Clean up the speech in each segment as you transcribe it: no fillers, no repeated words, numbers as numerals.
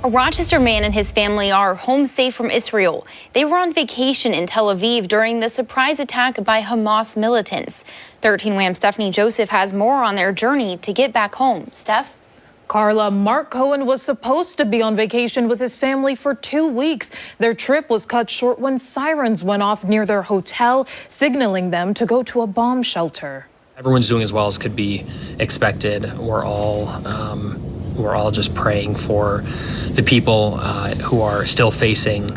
A Rochester man and his family are home safe from Israel. They were on vacation in Tel Aviv during the surprise attack by Hamas militants. 13 WHAM Stephanie Joseph has more on their journey to get back home. Steph? Carla, Marc Cohen was supposed to be on vacation with his family for 2 weeks. Their trip was cut short when sirens went off near their hotel, signaling them to go to a bomb shelter. Everyone's doing as well as could be expected. We're all just praying for the people who are still facing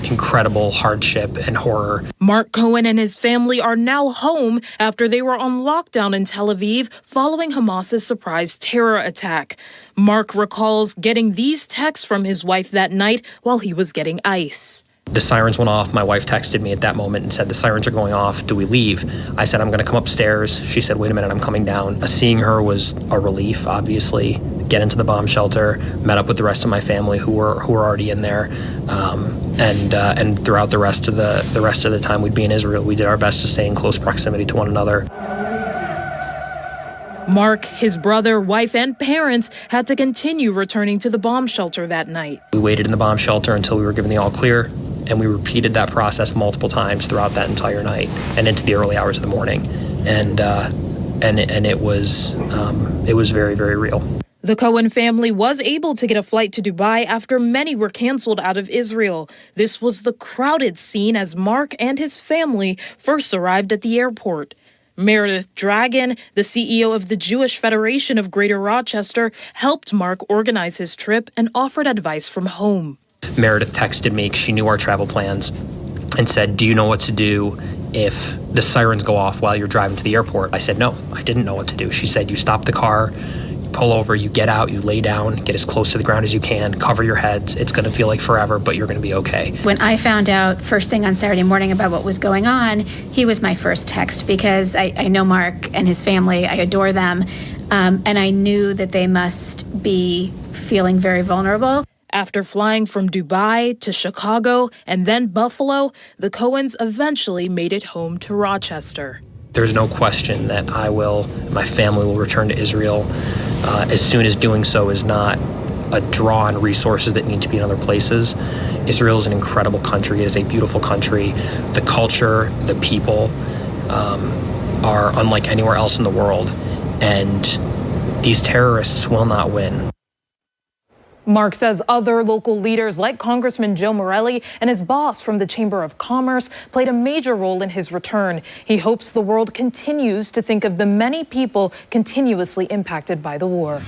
incredible hardship and horror. Marc Cohen and his family are now home after they were on lockdown in Tel Aviv following Hamas's surprise terror attack. Marc recalls getting these texts from his wife that night while he was getting ice. The sirens went off. My wife texted me at that moment and said, "The sirens are going off. Do we leave?" I said, "I'm going to come upstairs." She said, "Wait a minute, I'm coming down." Seeing her was a relief, obviously. Get into the bomb shelter, met up with the rest of my family who were already in there, and throughout the rest of the time we'd be in Israel, we did our best to stay in close proximity to one another. Marc, his brother, wife, and parents had to continue returning to the bomb shelter that night. We waited in the bomb shelter until we were given the all clear. And we repeated that process multiple times throughout that entire night and into the early hours of the morning, and it was very, very real. The Cohen family was able to get a flight to Dubai after many were canceled out of Israel. This was the crowded scene as Marc and his family first arrived at the airport. Meredith Dragon, the CEO of the Jewish Federation of Greater Rochester, helped Marc organize his trip and offered advice from home. Meredith texted me because she knew our travel plans and said, "Do you know what to do if the sirens go off while you're driving to the airport?" I said, "No, I didn't know what to do." She said, "You stop the car, you pull over, you get out, you lay down, get as close to the ground as you can, cover your heads. It's going to feel like forever, but you're going to be okay." When I found out first thing on Saturday morning about what was going on, he was my first text because I know Marc and his family. I adore them. And I knew that they must be feeling very vulnerable. After flying from Dubai to Chicago and then Buffalo, the Cohens eventually made it home to Rochester. There's no question that my family will return to Israel as soon as doing so is not a draw on resources that need to be in other places. Israel is an incredible country. It is a beautiful country. The culture, the people are unlike anywhere else in the world. And these terrorists will not win. Marc says other local leaders like Congressman Joe Morelli and his boss from the Chamber of Commerce played a major role in his return. He hopes the world continues to think of the many people continuously impacted by the war.